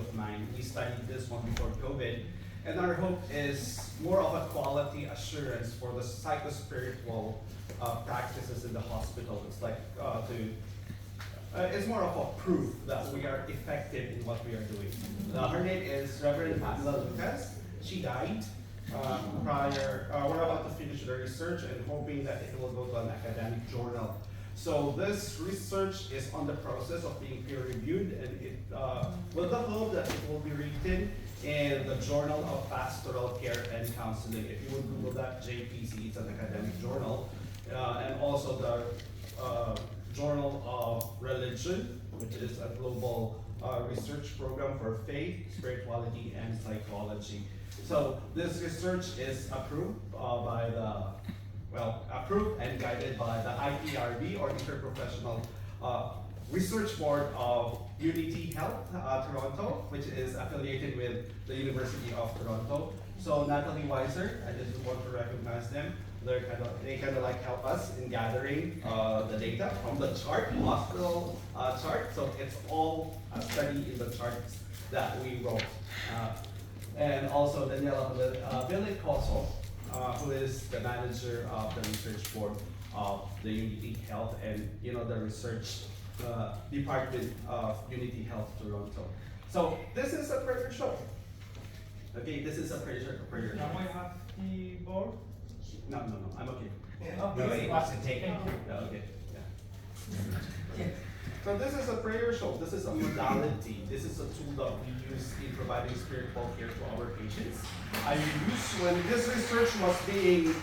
of mine. We studied this one before COVID, and our hope is more of a quality assurance for the psychospiritual practices in the hospital. It's like it's more of a proof that we are effective in what we are doing. Her name is Reverend Pamela Lucas. She died prior. We're about to finish the research and hoping that it will go to an academic journal. So this research is on the process of being peer reviewed, and it with the hope that it will be written in the Journal of Pastoral Care and Counseling. If you would Google that, JPC, it's an academic journal, and also the Journal of Religion, which is a global research program for faith, spirituality, and psychology. So this research is approved approved and guided by the IPRB, or Interprofessional Research Board of Unity Health Toronto, which is affiliated with the University of Toronto. So Natalie Weiser, I just want to recognize them. They kind of like help us in gathering the data from the chart, hospital chart. So it's all a study in the charts that we wrote. And also Daniela Villicoso, who is the manager of the research board of the Unity Health and the research department of Unity Health Toronto. So this is a prayer show. Okay, this is a prayer show. Now I have the board. No, I'm okay. Oh, No, he wants to take it. Yeah, okay. Yeah. So this is a prayer show. This is a modality. This is a tool that we use in providing spiritual care to our patients. When this research was being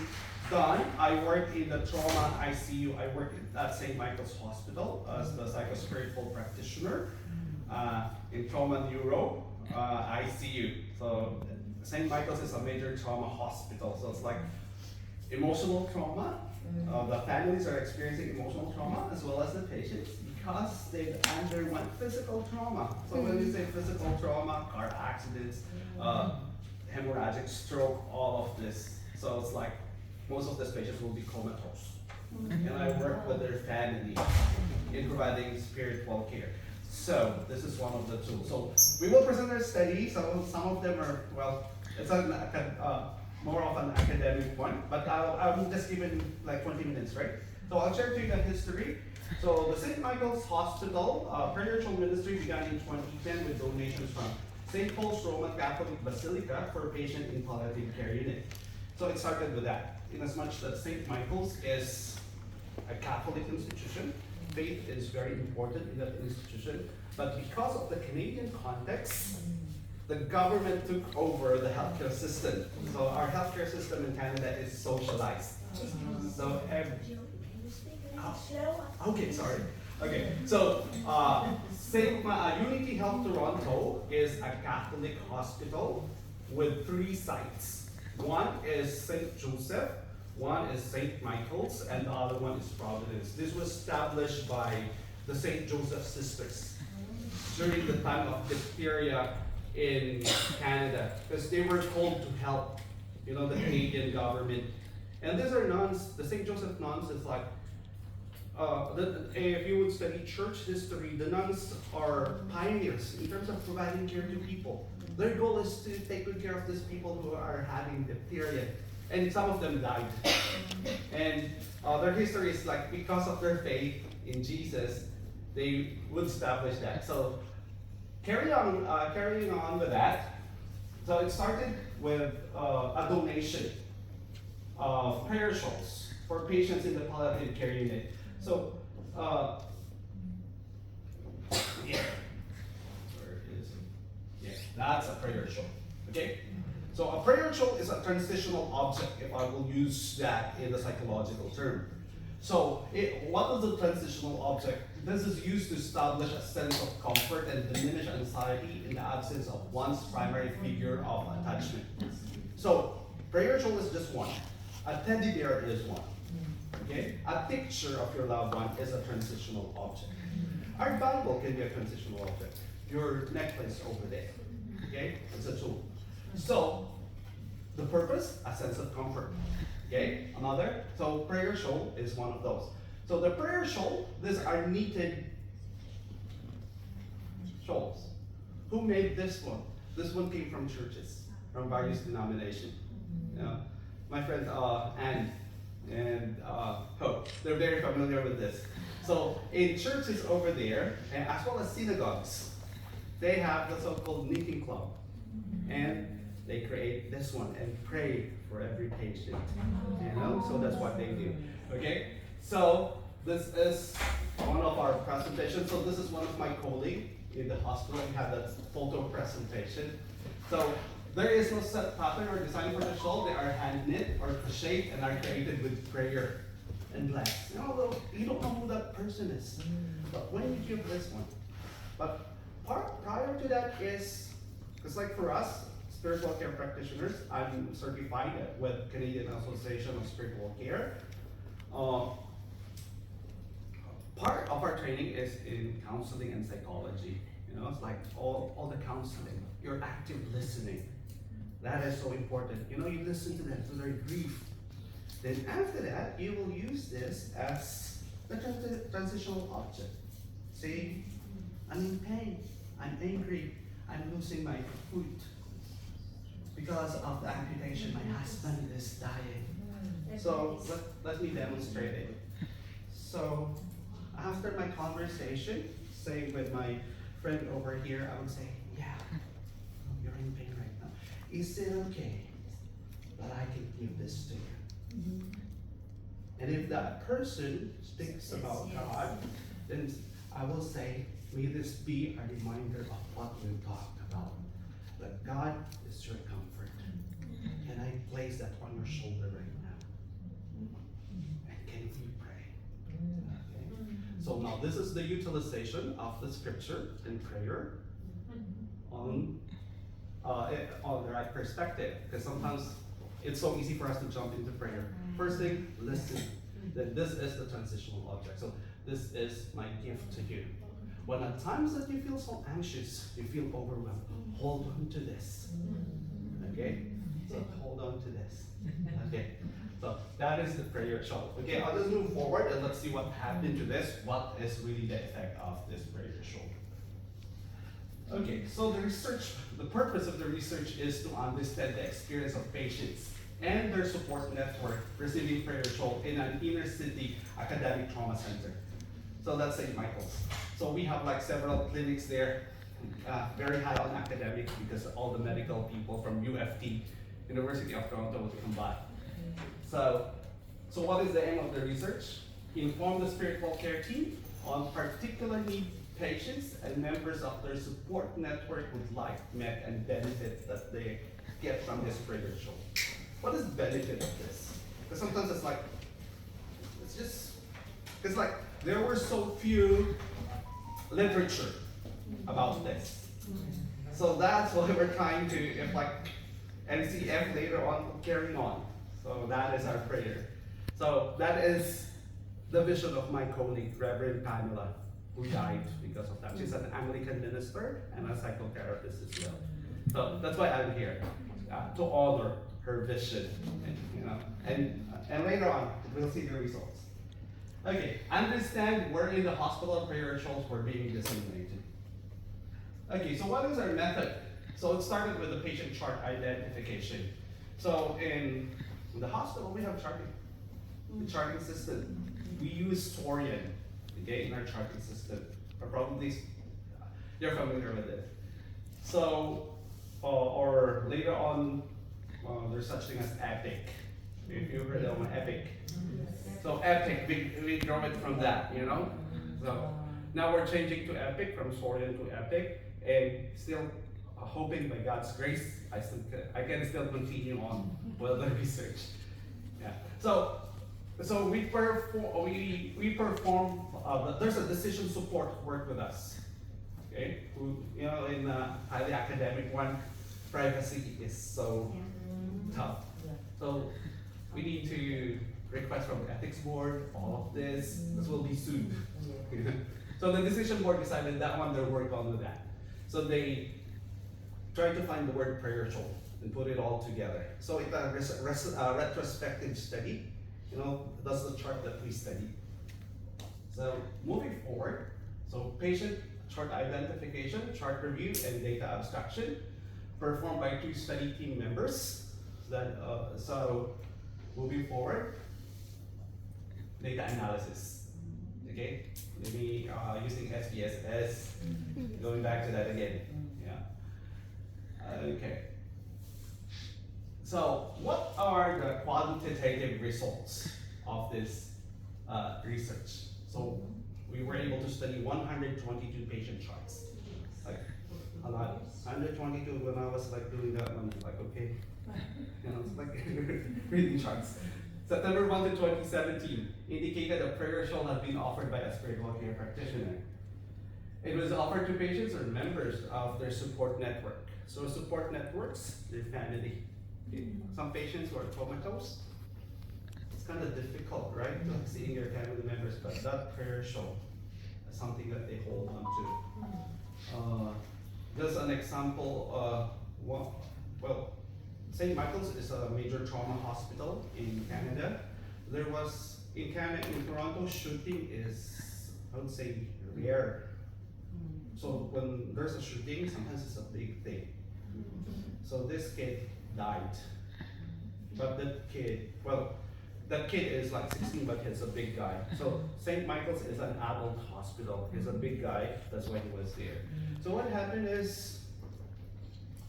done, I worked in the trauma ICU. I worked at St. Michael's Hospital as the psychospiritual practitioner in trauma neuro ICU. So St. Michael's is a major trauma hospital. So it's like emotional trauma. The families are experiencing emotional trauma as well as the patients because they've underwent physical trauma. So when we say physical trauma, car accidents, hemorrhagic stroke, all of this. So it's like most of these patients will be comatose. And I work with their family in providing spiritual care. So this is one of the tools. So we will present our study. So some of them are, it's more of an academic one, but I'm just given like 20 minutes, right? So I'll share to you the history. So the St. Michael's Hospital Prayerful Ministry began in 2010 with donations from St. Paul's Roman Catholic Basilica for patient in palliative care unit. So it started with that. In as much that St. Michael's is a Catholic institution, faith is very important in that institution, but because of the Canadian context, the government took over the healthcare system. So our healthcare system in Canada is socialized. So okay, sorry. Okay, so Unity Health Toronto is a Catholic hospital with 3 sites. One is St. Joseph, one is St. Michael's, and the other one is Providence. This was established by the St. Joseph Sisters during the time of diphtheria in Canada, because they were told to help, the Canadian government. And these are nuns. The St. Joseph nuns is like, if you would study church history, the nuns are pioneers in terms of providing care to people. Their goal is to take good care of these people who are having diphtheria, and some of them died. And their history is like, because of their faith in Jesus, they would establish that. So carrying on with that, so it started with a donation of prayer shawls for patients in the palliative care unit. So, yeah, where is it? Yeah, that's a prayer shawl. Okay, so a prayer shawl is a transitional object, if I will use that in the psychological term. So, what is a transitional object? This is used to establish a sense of comfort and diminish anxiety in the absence of one's primary figure of attachment. So, prayer shawl is just one. A teddy bear is one. Okay? A picture of your loved one is a transitional object. Our Bible can be a transitional object. Your necklace over there. Okay? It's a tool. So, the purpose, a sense of comfort. Okay? Another, so prayer shawl is one of those. So the prayer shawl, these are knitted shawls. Who made this one? This one came from churches, from various denominations. You know, my friend Anne and Hope, they're very familiar with this. So in churches over there, and as well as synagogues, they have the so-called knitting club. And they create this one and pray for every patient. You know, so that's what they do. Okay? So this is one of our presentations. So this is one of my colleagues in the hospital. We have that photo presentation. So there is no set pattern or design for the shawl. They are hand knit or crocheted and are created with prayer and bless. You know, you don't know who that person is. But when you give this one, but prior to that is, because like for us, spiritual care practitioners, I'm certified with Canadian Association of Spiritual Care. Part of our training is in counseling and psychology. You know, it's like all the counseling, your active listening. That is so important. You know, you listen to them, to their grief. Then after that, you will use this as the transitional object. See, I'm in pain, I'm angry, I'm losing my foot. Because of the amputation, my husband is dying. So let me demonstrate it. So after my conversation, say with my friend over here, I would say, yeah, you're in pain right now. Is it okay that I can give this to you? And if that person speaks about God, then I will say, may this be a reminder of what we talked about. That God is your comfort. Can I place that on your shoulder right now? And can we pray? Okay. So now this is the utilization of the scripture and prayer on the right perspective. Because sometimes it's so easy for us to jump into prayer. First thing, listen. Then this is the transitional object. So this is my gift to you. When at times that you feel so anxious, you feel overwhelmed, hold on to this. Okay? So hold on to this. Okay? So that is the prayer shawl. Okay, I'll just move forward and let's see what happened to this. What is really the effect of this prayer shawl? Okay, so the purpose of the research is to understand the experience of patients and their support network receiving prayer shawl in an inner city academic trauma center. So that's St. Michael's. So we have like several clinics there, very high on academics because all the medical people from UFT, University of Toronto, would come by. So what is the aim of the research? Inform the spiritual care team on particular need patients and members of their support network with life met and benefits that they get from this prayer shawl. What is the benefit of this? Because sometimes it's like, there were so few literature about this. So that's why we're trying to, if like NCF later on, carrying on. So that is our prayer. So that is the vision of my colleague, Reverend Pamela, who died because of that. She's an Anglican minister and a psychotherapist as well. So that's why I'm here, to honor her vision. And later on, we'll see the results. Okay, understand where in the hospital prayer shawls were being disseminated. Okay, so what is our method? So it started with the patient chart identification. So in the hospital, we have charting, the charting system. We use Sorian, okay, in our charting system. Or probably you're familiar with it. So, or later on, there's such thing as Epic. If you heard of Epic. So Epic, we draw it from that, you know? So now we're changing to Epic, from Sorian to Epic, and still hoping by God's grace, I can still continue on with the research. Yeah. So we perform, there's a decision support work with us. Okay? Who, you know, in the highly academic one, privacy is so tough. So we need to request from the ethics board, all of this will be sued. So the decision board decided that one, they'll work on with that. So they tried to find the word prayer shawl and put it all together. So it's a retrospective study, you know, that's the chart that we study. So moving forward, so patient chart identification, chart review, and data abstraction, performed by 2 study team members. So moving forward, data analysis. Okay, maybe using SPSS. Going back to that again. Yeah. Okay. So, what are the quantitative results of this research? So, we were able to study 122 patient charts. Like, a lot. 122 when I was like doing that one, like, okay. You know, it's like reading charts. September 1 to 2017 indicated a prayer shawl had been offered by a spiritual care practitioner. It was offered to patients or members of their support network. So, support networks, their family. Some patients who are comatose, it's kind of difficult, right? Like seeing your family members, but that prayer shawl is something that they hold on to. Just an example, well, St. Michael's is a major trauma hospital in Canada. There was, in Toronto, shooting is, I would say, rare. So when there's a shooting, sometimes it's a big thing. So this kid died. But that kid is like 16, but he's a big guy. So St. Michael's is an adult hospital. He's a big guy, that's why he was there. So what happened is,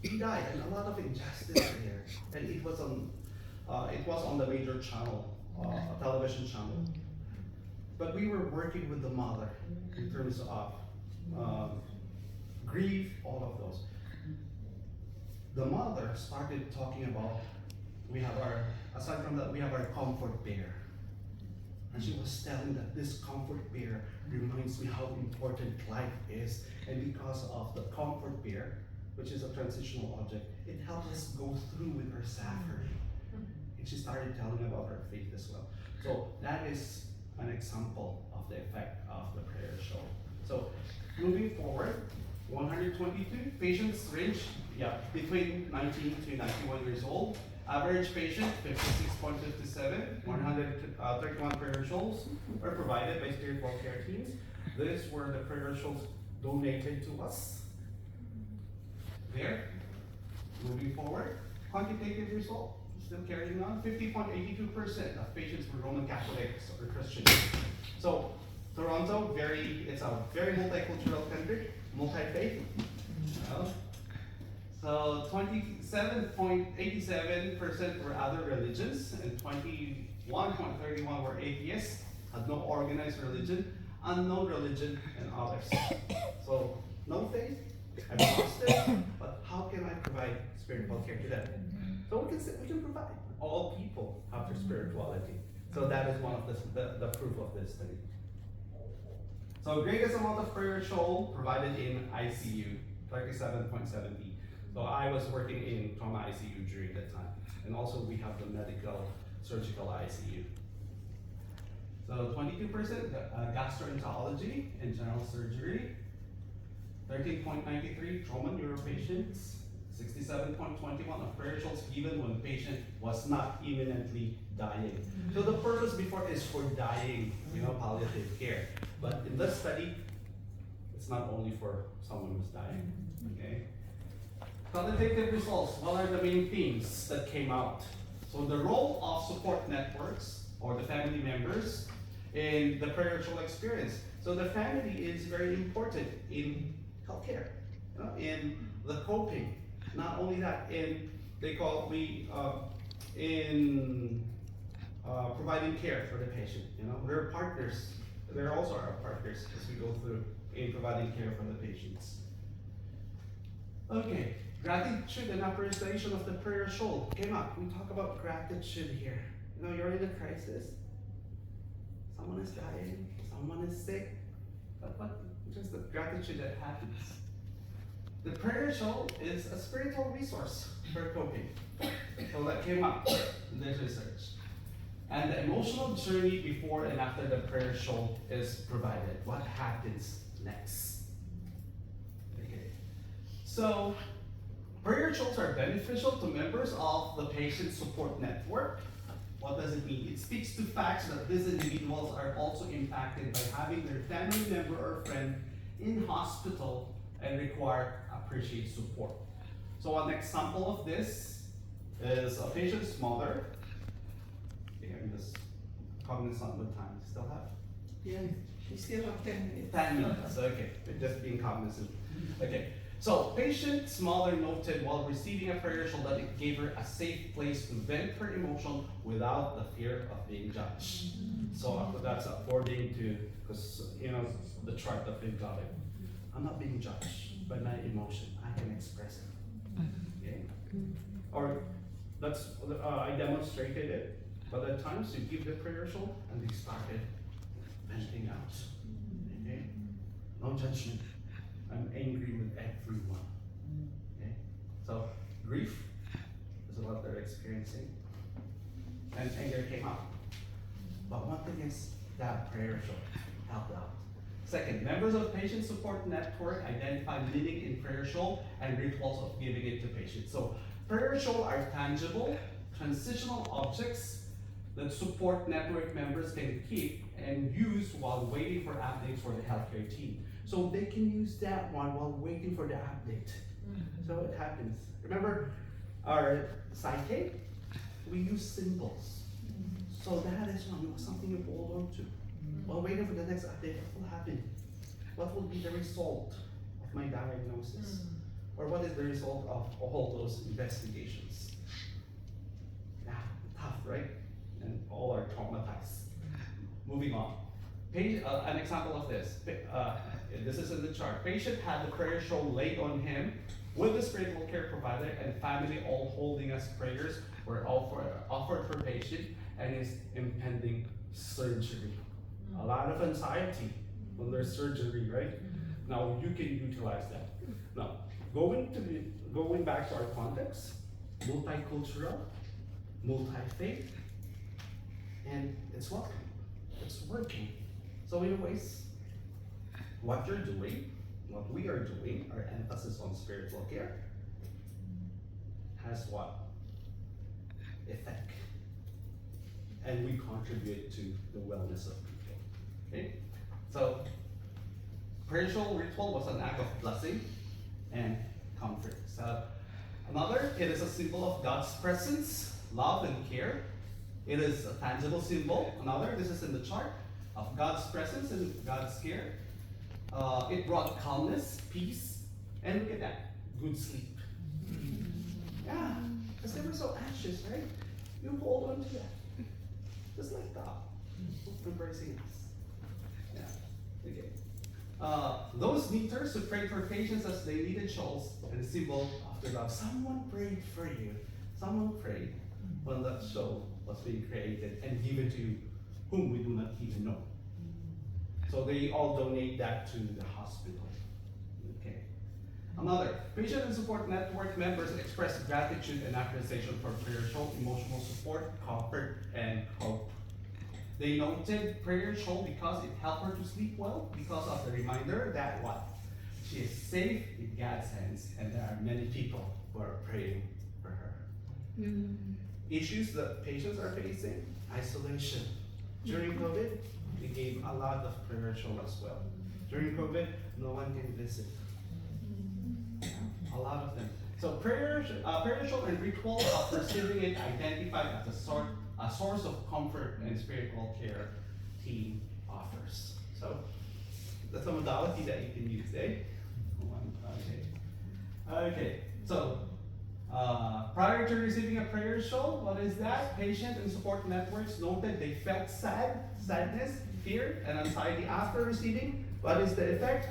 he died, and a lot of injustice there. And it was on the major channel, a television channel. But we were working with the mother in terms of grief, all of those. The mother started talking about, aside from that, we have our comfort bear. And she was telling that this comfort bear reminds me how important life is. And because of the comfort bear, which is a transitional object, it helped us go through with our suffering. And she started telling about her faith as well. So that is an example of the effect of the prayer shawl. So moving forward, 122 patients range between 19 to 91 years old. Average patient 56.57, 131 prayer shawls were provided by spiritual care teams. These were the prayer shawls donated to us. There, moving forward, quantitative result, still carrying on, 50.82% of patients were Roman Catholics or Christians. So Toronto, it's a very multicultural country, multi-faith. So 27.87% were other religions, and 21.31 were atheists, had no organized religion, unknown religion, and others. So no faith, I'm lost, but how can I provide spiritual care to them? So we can provide. All people have their spirituality. So that is one of the proof of this study. So greatest amount of prayer shawl provided in ICU, 37.70. So I was working in trauma ICU during that time. And also we have the medical surgical ICU. So 22% gastroenterology and general surgery, 13.93 trauma neuro patients, 67.21 of prayer shawls given when the patient was not imminently dying. So the purpose before is for dying, palliative care. But in this study, it's not only for someone who's dying, okay? Qualitative results, what are the main themes that came out? So the role of support networks or the family members in the prayer shawl experience. So the family is very important in healthcare, in the coping. Not only that, in providing care for the patient. They're partners. They're also our partners as we go through in providing care for the patients. Okay, gratitude and appreciation of the prayer shawl came up. We talk about gratitude here. You're in a crisis. Someone is dying. Someone is sick. But just the gratitude that happens. The prayer shawl is a spiritual resource for coping. So that came up in this research. And the emotional journey before and after the prayer shawl is provided. What happens next? Okay. So, prayer shawls are beneficial to members of the patient support network. What does it mean? It speaks to facts that these individuals are also impacted by having their family member or friend in hospital and require appreciate support. So an example of this is a patient's mother. Okay, I'm just cognizant of time. Still have? Yeah, we still have 10 minutes. 10 minutes, okay. Just being cognizant. Okay. So, patient's mother noted while receiving a prayer shawl that it gave her a safe place to vent her emotion without the fear of being judged. So that's according to, because the chart that we've got it. I'm not being judged by my emotion. I can express it. Okay? Or that's I demonstrated it. But at times you give the prayer shawl and they started venting out. Okay? No judgment. I'm angry with everyone. Okay? So grief is what they're experiencing. And anger came out. But one thing is that prayer shawl helped out. Second, members of patient support network identify meaning in prayer shawl and rituals of giving it to patients. So prayer shawl are tangible, transitional objects that support network members can keep and use while waiting for updates for the healthcare team. So they can use that one while waiting for the update. So it happens. Remember our psyche? We use symbols. So that is something you hold on to. While waiting for the next update, what will happen? What will be the result of my diagnosis? Or what is the result of all those investigations? Yeah, tough, right? And all are traumatized. Moving on. An example of this. This is in the chart. Patient had the prayer shawl laid on him with the spiritual care provider and family all holding as prayers were offered for patient and his impending surgery. A lot of anxiety when there's surgery, right? Now you can utilize that. Now, going back to our context, multicultural, multi-faith, and it's working. It's working. So anyways, what you're doing, what we are doing, our emphasis on spiritual care, has what? Effect. And we contribute to the wellness of people. Okay? So, prayer shawl ritual was an act of blessing and comfort. So, another, it is a symbol of God's presence, love, and care. It is a tangible symbol. Another, this is in the chart, of God's presence and God's care. It brought calmness, peace, and look at that, good sleep. Yeah, because they were so anxious, right? You hold on to that. Just like God, embracing us. Yeah, okay. Those meters who prayed for patients as they needed shawls and a symbol of their love. Someone prayed for you. Someone prayed when that shawl was being created and given to you, whom we do not even know. So they all donate that to the hospital. Okay. Another, patient and support network members express gratitude and appreciation for prayer shawl, emotional support, comfort, and hope. They noted prayer shawl because it helped her to sleep well, because of the reminder that what? She is safe in God's hands, and there are many people who are praying for her. Issues that patients are facing, isolation. During COVID, we gave a lot of prayer shawl as well. During COVID, no one can visit. A lot of them. So prayer shawl and ritual of receiving it identified as a source of comfort and spiritual care team offers. So that's a modality that you can use, eh? Okay. So prior to receiving a prayer shawl, what is that? Patient and support networks noted they felt sadness, fear, and anxiety after receiving. What is the effect?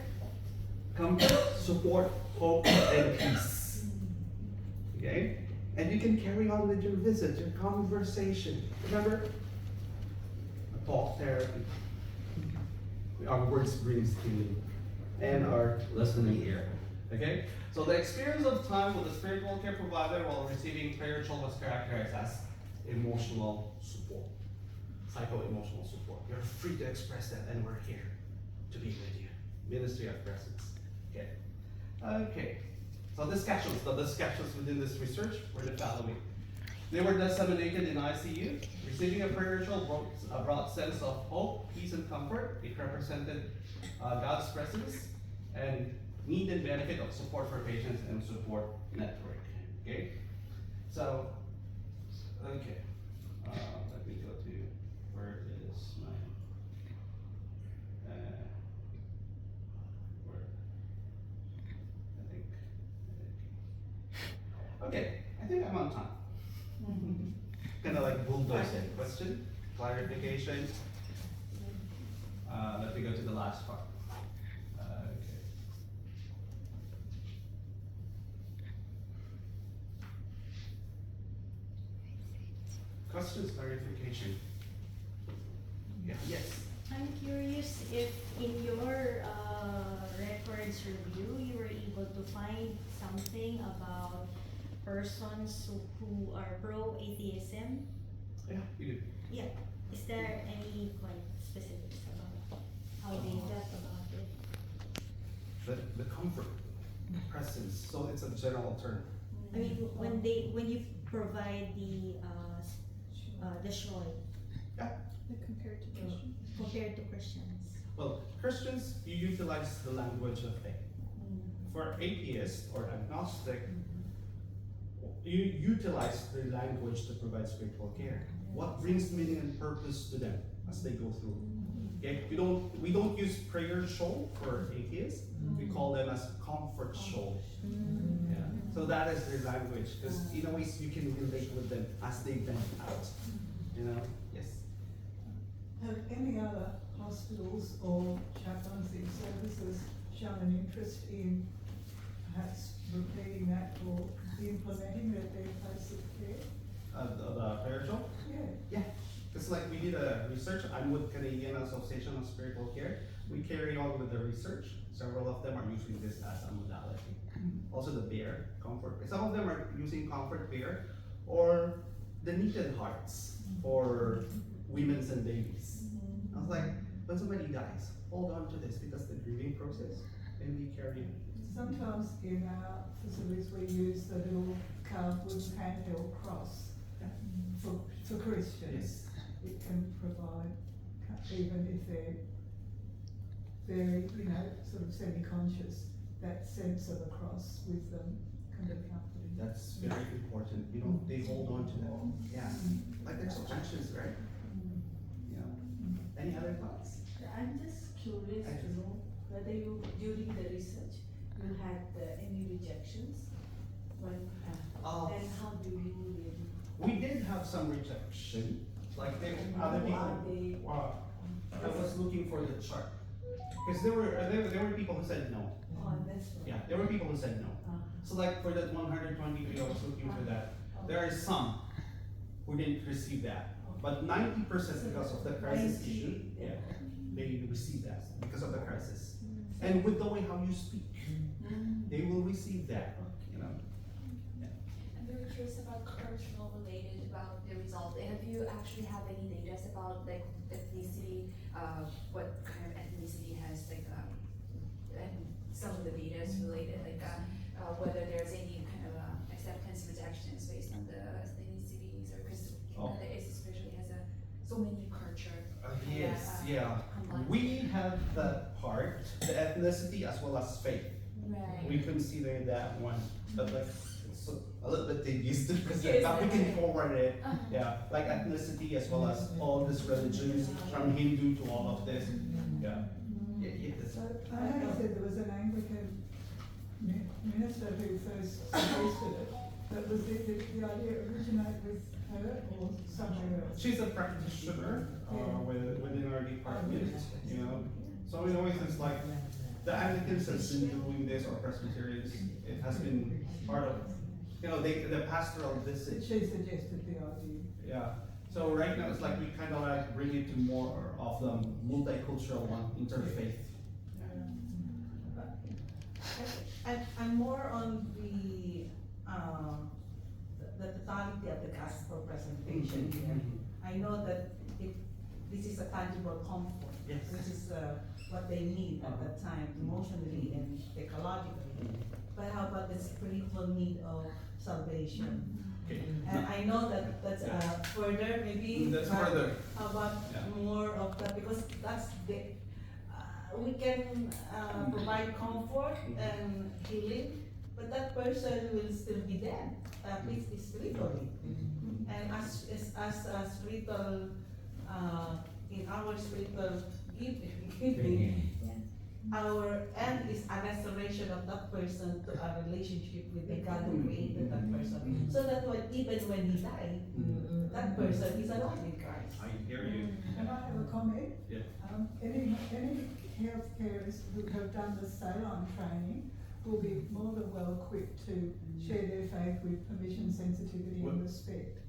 Comfort, support, hope, and peace. Okay? And you can carry on with your visit, your conversation. Remember? Talk therapy. Our words brings healing. And our listening ear. Okay? So the experience of time with a spiritual care provider while receiving prayer shawl was characterized as emotional support. Psycho-emotional support. You're free to express that, and we're here to be with you. Ministry of presence. Okay. Okay. So the discussions within this research were the following. They were disseminated in ICU. Receiving a prayer shawl brought a broad sense of hope, peace, and comfort. It represented God's presence and need and benefit of support for patients and support network. Okay, so okay, let me go to where is my where I think I'm on time. Kind of like bulldoze it. Question, clarification. Let me go to the last part. Okay. Questions, clarification. Yeah. Yes. I'm curious if in your records review you were able to find something about persons who are pro-atheism. Yeah, we do. Yeah. Is there any quite specifics about how they got about it? The comfort, presence. So it's a general term. I mean, when you provide the show Yeah. Compared to Christian. compared to Christians. Well, Christians, you utilize the language of faith. For atheist or agnostic, you utilize the language to provide spiritual care. What brings meaning and purpose to them as they go through? Okay, we don't use prayer show for atheists. We call them as comfort show. Yeah. So that is their language, because in a way you can relate with them as they vent out. You know? Yes. Have any other hospitals or chaplaincy services shown an interest in perhaps repeating that or implementing it at their place of care? The prayer show? Yeah. Yeah. It's like we did a research. I'm with Canadian Association of Spiritual Care. We carry on with the research. Several of them are using this as a modality. Also the bear, comfort. Some of them are using comfort bear or the knitted hearts for women's and babies. I was like, when somebody dies, hold on to this because the grieving process and we carry it. Sometimes in our facilities we use the little carved wooden handheld cross for Christians. Yes. It can provide, even if they're very, sort of semi-conscious, that sense of the cross with them can be comforting. That's very important. They hold on to that. Yeah. Like there's objections, right? Any other thoughts? I'm just curious to know whether you, during the research, you had any rejections when, and how do you really? We did have some rejection, like other Who are people. they? Wow. I was looking for the chart. Because there were people who said no. Oh, that's right. Yeah, there were people who said no. So like for that 123, I was looking for that. There are some who didn't receive that. But 90% because of the crisis issue, yeah, they receive that because of the crisis. And with the way how you speak, they will receive that, I'm very curious about cultural related about the result. Have you actually have any data about like ethnicity, what kind of ethnicity has and some of the data is related, whether there's any kind of acceptance rejections based on the ethnicities or because Canada is especially has so many culture. Yes, yeah. combined. We have that part, the ethnicity as well as faith. Right. We consider that one, but like it's a little bit tedious to present, Yes, but we can right. forward it. Yeah, like ethnicity as well as all these religions, from Hindu to all of this. Yeah. Yeah, that's So I know you said there was an Anglican minister who first suggested it, but was the idea originate with her or somewhere else? She's a practitioner within our department, So we always it's like the Anglicans has been doing this, or Presbyterians. It has been part of, the pastoral visit. She suggested the idea. Yeah. So right now it's like we kind of like bring it to more of the multicultural one, interfaith. And more on the totality of the gospel presentation here. I know that this is a tangible comfort. Yes. This is what they need at that time, emotionally and ecologically. But how about the spiritual need of salvation? Okay. And I know that that's further maybe. That's but further. How about Yeah. more of that, because that's the, we can provide comfort and healing, but that person will still be dead, at least spiritually. And as a spiritual, in our spiritual giving, our end is a restoration of that person to a relationship with the God who created that person. So that even when he died, that person is alive in Christ. I hear you. Can I have a comment? Yeah. Any healthcareers who have done the Ceylon training will be more than well equipped to share their faith with permission, sensitivity and respect.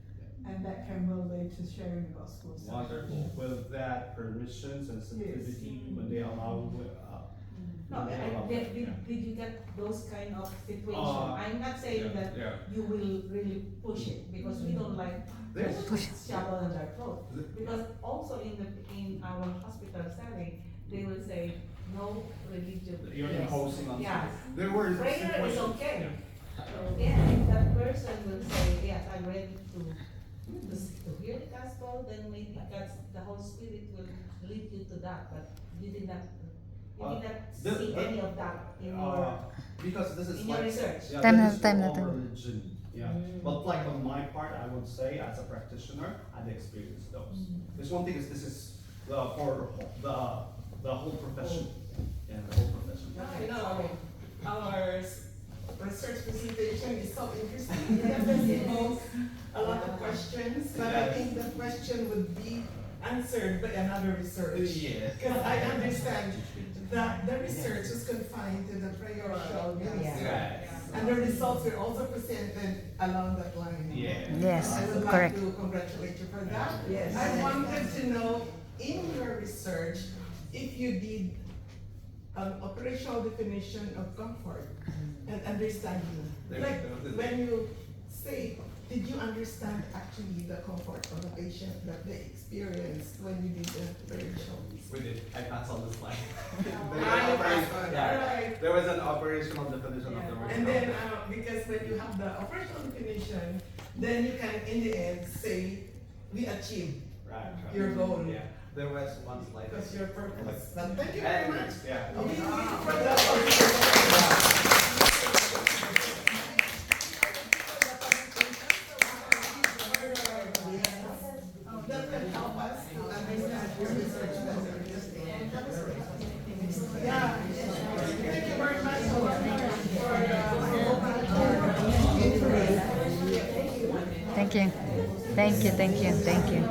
And that can well lead to sharing the gospel. of Wonderful. With that permission, sensitivity, when they allow, No, when they allow- did yeah. you get those kind of situation? I'm not saying that Yeah. you will really push it, because we don't like There's- shovel in their throat. Because also in our hospital setting, they will say, no religion. You're Yes. imposing on. Yeah. There were Prayer is situations- okay. Yeah. Yeah, if that person will say, yes, I'm ready to hear the gospel, then maybe the Holy Spirit will lead you to that, but you did not see any of that in your, because this is in your like, research. yeah, Time this is na, time all na, time. religion. Yeah, but like on my part, I would say as a practitioner, I've experienced those. This one thing is this is for the whole profession. Yeah, the whole profession. You know, our research presentation is so interesting. It does involve a lot of questions, but I think the question would be answered by another research. Yeah. Because I understand that the research is confined to the prayer show. Right. And the results were also presented along that line. Yeah. Yes, I would correct. like to congratulate you for that. Yes. I wanted to know, in your research, if you did an operational definition of comfort and understanding. Like, when you say, did you understand actually the comfort of the patient that they experienced when you did the operation? We did. I passed on the slide. Alright. There was an operational definition of the word. And then, because when you have the operational definition, then you can, in the end, say, we achieved Right. your goal. Yeah. There was one slide. Because your purpose. Now, thank you very much. Yeah. We need for that. That can help us to understand your research better. Yeah. Thank you very much for Thank you. Thank you, thank you, thank you.